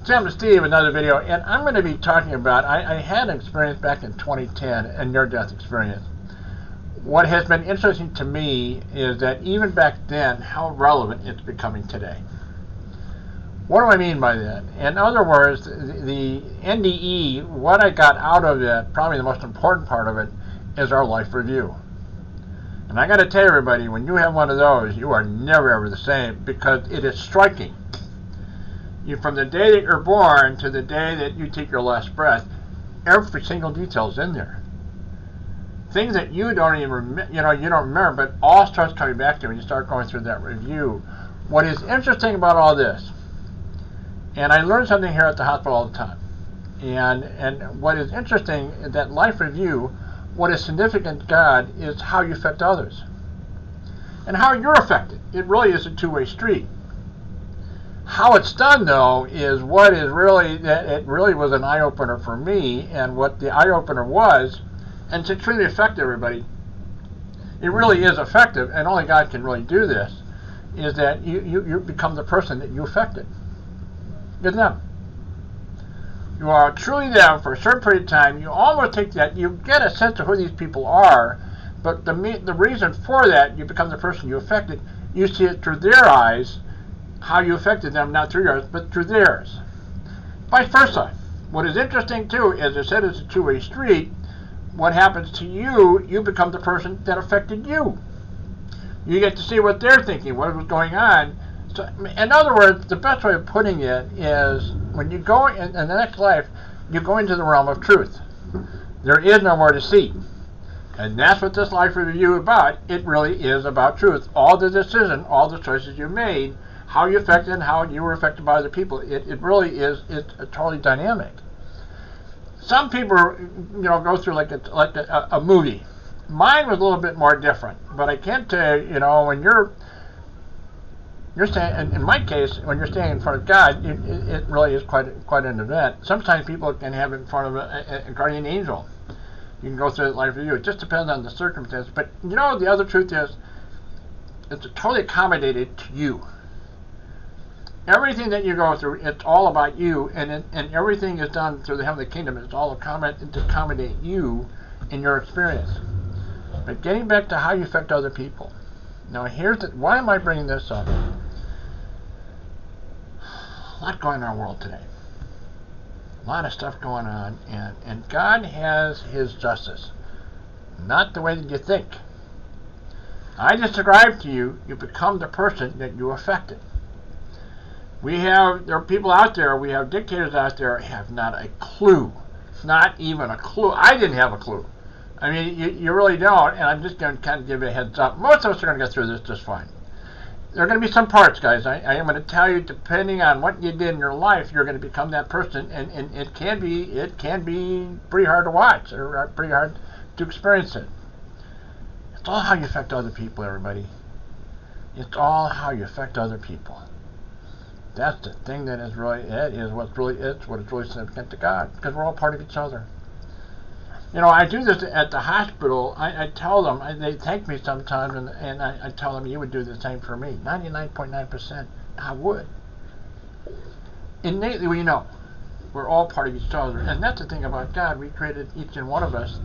Sam and Steve, another video, and I'm going to be talking about, I had an experience back in 2010, a near-death experience. What has been interesting to me is that even back then, how relevant it's becoming today. What do I mean by that? In other words, the NDE, what I got out of it, probably the most important part of it, is our life review. And I got to tell you, everybody, when you have one of those, you are never ever the same, because it is striking. From the day that you're born to the day that you take your last breath, every single detail is in there. Things that you don't even you don't remember, but all starts coming back to you when you start going through that review. What is interesting about all this, and I learn something here at the hospital all the time, and what is interesting is that life review, what is significant to God is how you affect others and how you're affected. It really is a two-way street. How it's done, though, is what is really, that it really was an eye-opener for me, and what the eye-opener was, and it's extremely effective, everybody. It really is effective, and only God can really do this, is that you become the person that you affected. You're them. You are truly them for a certain period of time. You almost take that, you get a sense of who these people are, but the reason for that, you become the person you affected. You see it through their eyes, how you affected them, not through yours, but through theirs. Vice versa. What is interesting, too, as I said, it's a two-way street. What happens to you, you become the person that affected you. You get to see what they're thinking, what was going on. So, in other words, the best way of putting it is, when you go in the next life, you go into the realm of truth. There is no more deceit. And that's what this life review is about. It really is about truth. All the decisions, all the choices you made, how you affected and how you were affected by other people. It really is, it's totally dynamic. Some people, go through like a movie. Mine was a little bit more different, but I can't tell you, when you're standing, in my case, when you're standing in front of God, it really is quite an event. Sometimes people can have it in front of a guardian angel. You can go through that life review. It just depends on the circumstance. But the other truth is, it's totally accommodated to you. Everything that you go through, it's all about you, and everything is done through the heavenly kingdom. It's all to accommodate you in your experience. But getting back to how you affect other people. Now, why am I bringing this up? A lot going on in our world today. A lot of stuff going on, and God has His justice, not the way that you think. I described to you, you become the person that you affected. There are people out there, we have dictators out there, have not a clue. Not even a clue. I didn't have a clue. I mean, you really don't, and I'm just going to kind of give you a heads up. Most of us are going to get through this just fine. There are going to be some parts, guys. I am going to tell you, depending on what you did in your life, you're going to become that person, and it can be pretty hard to watch, or pretty hard to experience it. It's all how you affect other people, everybody. It's all how you affect other people. That's the thing that is really what it's really significant to God, because we're all part of each other. I do this at the hospital. I tell them, they thank me sometimes, and I tell them, you would do the same for me. 99.9%, I would. Innately, we're all part of each other, and that's the thing about God. We created each and one of us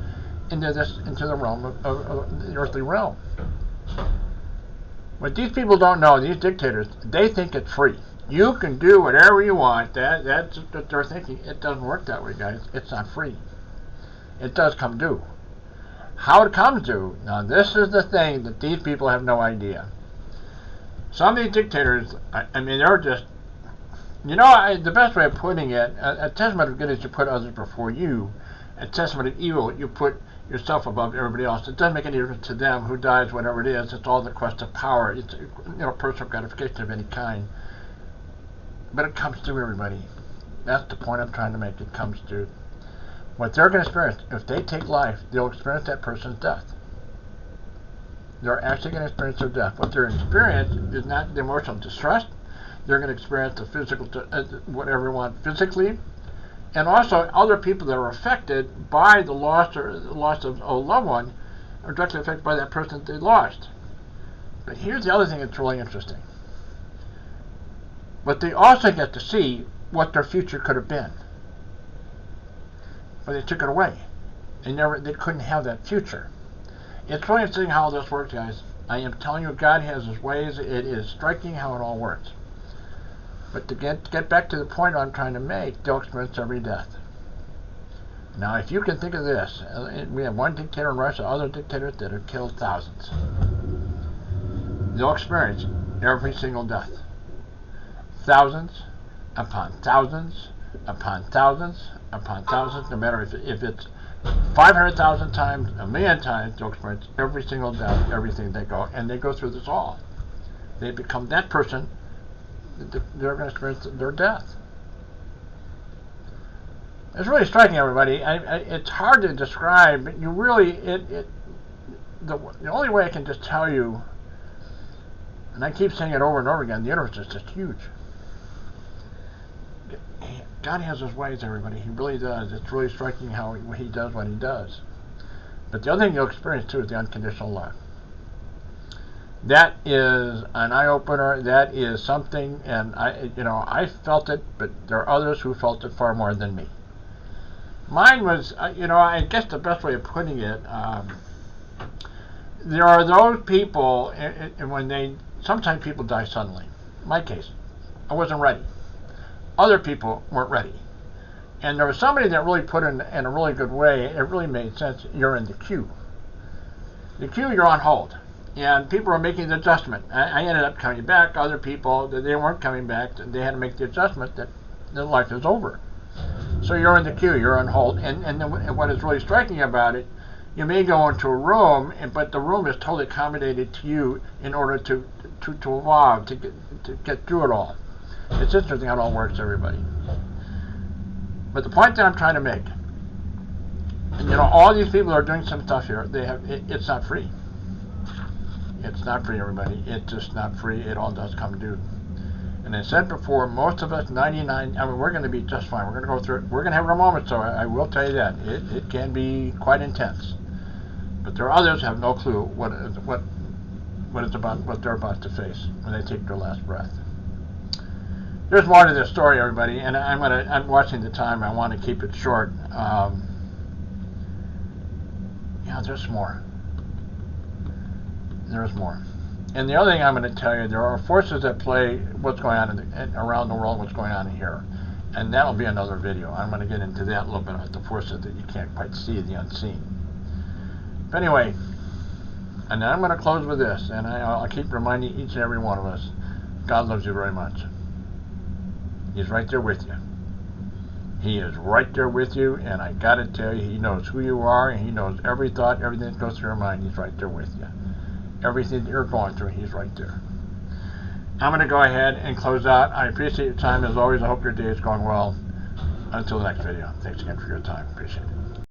into the realm of the earthly realm. What these people don't know, these dictators, they think it's free. You can do whatever you want. That's what they're thinking. It doesn't work that way, guys. It's not free. It does come due. How it comes due, now this is the thing that these people have no idea. Some of these dictators, they're just, the best way of putting it, a testament of good is you put others before you. A testament of evil, you put yourself above everybody else. It doesn't make any difference to them who dies, whatever it is. It's all the quest of power. It's personal gratification of any kind. But it comes through, everybody. That's the point I'm trying to make. It comes through. What they're going to experience, if they take life, they'll experience that person's death. They're actually going to experience their death. What they're experiencing is not the emotional distress. They're going to experience the physical, whatever you want, physically, and also other people that are affected by the loss of a loved one are directly affected by that person that they lost. But here's the other thing that's really interesting. What they also get to see what their future could have been. But they took it away. They couldn't have that future. It's really interesting how this works, guys. I am telling you, God has His ways. It is striking how it all works. But to get back to the point I'm trying to make, they'll experience every death. Now, if you can think of this, we have one dictator in Russia, other dictators that have killed thousands. They'll experience every single death. Thousands upon thousands upon thousands upon thousands, no matter if it's 500,000 times, 1,000,000 times, they'll experience every single death, everything they go, and they go through this all. They become that person, they're going to experience their death. It's really striking, everybody. It's hard to describe, but you really, the only way I can just tell you, and I keep saying it over and over again, the universe is just huge. God has His ways, everybody. He really does. It's really striking how He does what He does. But the other thing you'll experience too is the unconditional love. That is an eye-opener. That is something, and I felt it, but there are others who felt it far more than me. Mine was, I guess the best way of putting it, there are those people, and sometimes people die suddenly. In my case, I wasn't ready. Other people weren't ready. And there was somebody that really put it in a really good way. It really made sense. You're in the queue. The queue, you're on hold. And people are making the adjustment. I ended up coming back. Other people, they weren't coming back. They had to make the adjustment that their life is over. So you're in the queue. You're on hold. And then what is really striking about it, you may go into a room, but the room is totally accommodated to you in order to evolve, to get through it all. It's interesting how it all works, everybody. But the point that I'm trying to make, and all these people are doing some stuff here. It's not free. It's not free, everybody. It's just not free. It all does come due. And I said before, most of us, 99, we're going to be just fine. We're going to go through it. We're going to have our moments, so I will tell you that. It can be quite intense. But there are others who have no clue what they're about to face when they take their last breath. There's more to this story, everybody, and I'm watching the time. I want to keep it short. There's more. There's more. And the other thing I'm going to tell you, there are forces that play what's going on around the world, what's going on here. And that'll be another video. I'm going to get into that a little bit about the forces that you can't quite see, the unseen. But anyway, and I'm going to close with this, and I'll keep reminding each and every one of us, God loves you very much. He's right there with you. He is right there with you, and I got to tell you, He knows who you are, and He knows every thought, everything that goes through your mind. He's right there with you. Everything that you're going through, He's right there. I'm going to go ahead and close out. I appreciate your time as always. I hope your day is going well. Until the next video. Thanks again for your time. Appreciate it.